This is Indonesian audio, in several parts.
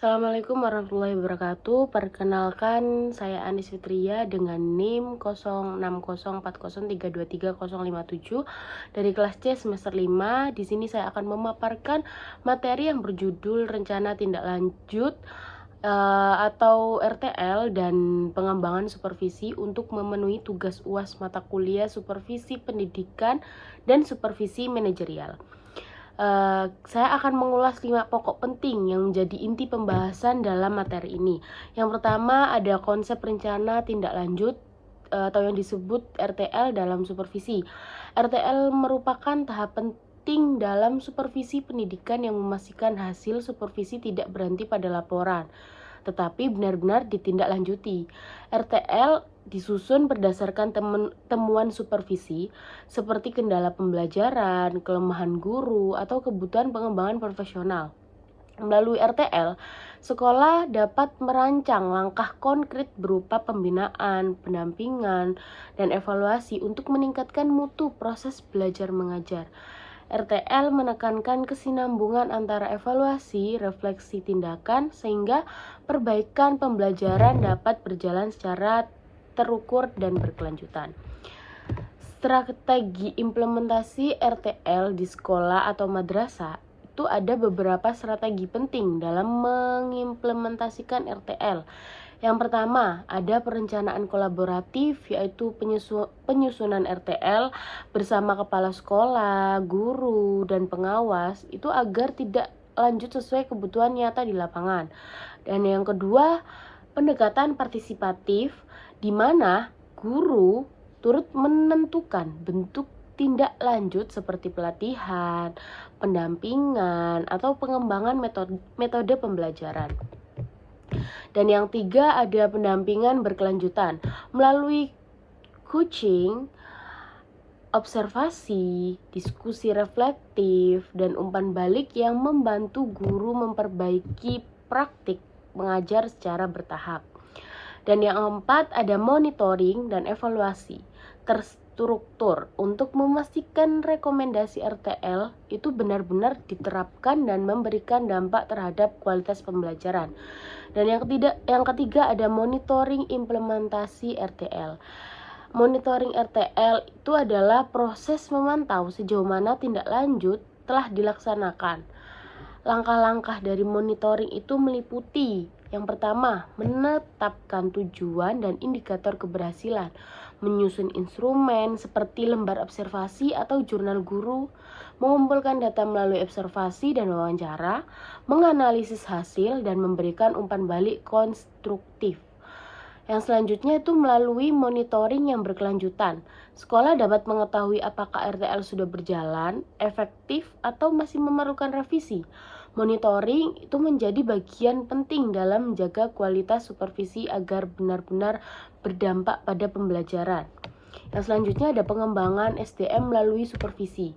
Assalamualaikum warahmatullahi wabarakatuh. Perkenalkan, saya Anis Fitria dengan NIM 060403233057 dari kelas C semester 5. Di sini saya akan memaparkan materi yang berjudul Rencana Tindak Lanjut atau RTL dan pengembangan supervisi untuk memenuhi tugas UAS mata kuliah Supervisi Pendidikan dan Supervisi Manajerial. Saya akan mengulas 5 pokok penting yang menjadi inti pembahasan dalam materi ini. Yang pertama ada konsep rencana tindak lanjut atau yang disebut RTL dalam supervisi. RTL merupakan tahap penting dalam supervisi pendidikan yang memastikan hasil supervisi tidak berhenti pada laporan, tetapi benar-benar ditindaklanjuti. RTL disusun berdasarkan temuan supervisi seperti kendala pembelajaran, kelemahan guru, atau kebutuhan pengembangan profesional. Melalui RTL, sekolah dapat merancang langkah konkret berupa pembinaan, pendampingan, dan evaluasi untuk meningkatkan mutu proses belajar mengajar. RTL menekankan kesinambungan antara evaluasi, refleksi tindakan, sehingga perbaikan pembelajaran dapat berjalan secara terukur dan berkelanjutan. Strategi implementasi RTL di sekolah atau madrasah itu ada beberapa strategi penting dalam mengimplementasikan RTL. Yang pertama, ada perencanaan kolaboratif, yaitu penyusunan RTL bersama kepala sekolah, guru, dan pengawas itu agar tidak lanjut sesuai kebutuhan nyata di lapangan. Dan yang kedua, pendekatan partisipatif di mana guru turut menentukan bentuk tindak lanjut seperti pelatihan, pendampingan, atau pengembangan metode pembelajaran. Dan yang tiga ada pendampingan berkelanjutan melalui coaching, observasi, diskusi reflektif, dan umpan balik yang membantu guru memperbaiki praktik mengajar secara bertahap. Dan yang keempat ada monitoring dan evaluasi terstruktur untuk memastikan rekomendasi RTL itu benar-benar diterapkan dan memberikan dampak terhadap kualitas pembelajaran. Dan yang ketiga ada monitoring implementasi RTL. Monitoring RTL itu adalah proses memantau sejauh mana tindak lanjut telah dilaksanakan. Langkah-langkah dari monitoring itu meliputi yang pertama, menetapkan tujuan dan indikator keberhasilan, menyusun instrumen seperti lembar observasi atau jurnal guru, mengumpulkan data melalui observasi dan wawancara, menganalisis hasil dan memberikan umpan balik konstruktif. Yang selanjutnya itu melalui monitoring yang berkelanjutan. Sekolah dapat mengetahui apakah RTL sudah berjalan, efektif, atau masih memerlukan revisi. Monitoring itu menjadi bagian penting dalam menjaga kualitas supervisi agar benar-benar berdampak pada pembelajaran. Yang selanjutnya ada pengembangan SDM melalui supervisi.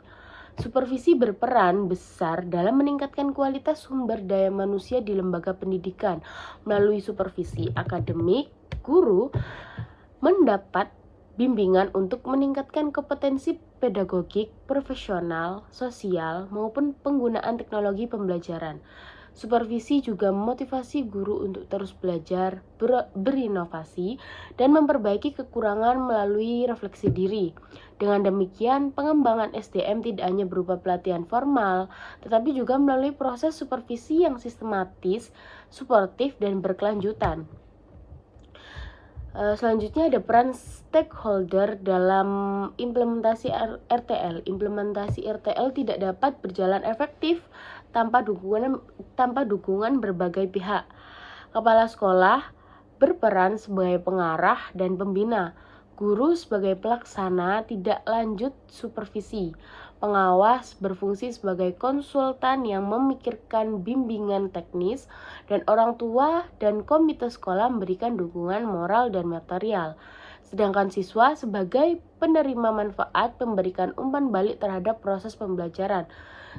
Supervisi berperan besar dalam meningkatkan kualitas sumber daya manusia di lembaga pendidikan. Melalui supervisi akademik, guru mendapat bimbingan untuk meningkatkan kompetensi pedagogik, profesional, sosial, maupun penggunaan teknologi pembelajaran. Supervisi juga memotivasi guru untuk terus belajar, berinovasi, dan memperbaiki kekurangan melalui refleksi diri. Dengan demikian, pengembangan SDM tidak hanya berupa pelatihan formal, tetapi juga melalui proses supervisi yang sistematis, suportif, dan berkelanjutan. Selanjutnya ada peran stakeholder dalam implementasi RTL. Implementasi RTL tidak dapat berjalan efektif tanpa dukungan berbagai pihak. Kepala sekolah berperan sebagai pengarah dan pembina, guru sebagai pelaksana tidak lanjut supervisi, pengawas berfungsi sebagai konsultan yang memikirkan bimbingan teknis, dan orang tua dan komite sekolah memberikan dukungan moral dan material. Sedangkan siswa sebagai penerima manfaat memberikan umpan balik terhadap proses pembelajaran.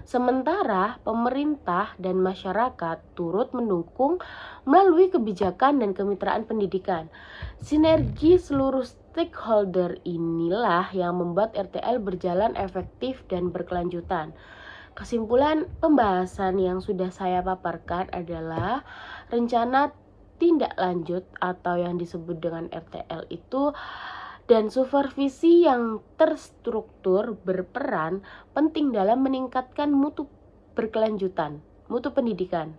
Sementara pemerintah dan masyarakat turut mendukung melalui kebijakan dan kemitraan pendidikan. Sinergi seluruh stakeholder inilah yang membuat RTL berjalan efektif dan berkelanjutan. Kesimpulan pembahasan yang sudah saya paparkan adalah rencana tindak lanjut atau yang disebut dengan RTL itu dan supervisi yang terstruktur berperan penting dalam meningkatkan mutu berkelanjutan, mutu pendidikan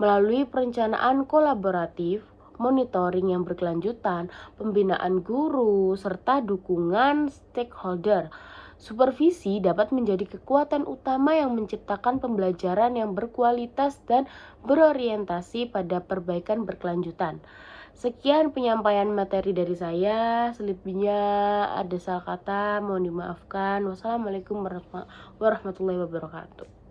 melalui perencanaan kolaboratif, monitoring yang berkelanjutan, pembinaan guru, serta dukungan stakeholder. Supervisi dapat menjadi kekuatan utama yang menciptakan pembelajaran yang berkualitas dan berorientasi pada perbaikan berkelanjutan. Sekian penyampaian materi dari saya. Selebihnya ada salah kata, mohon dimaafkan. Wassalamualaikum warahmatullahi wabarakatuh.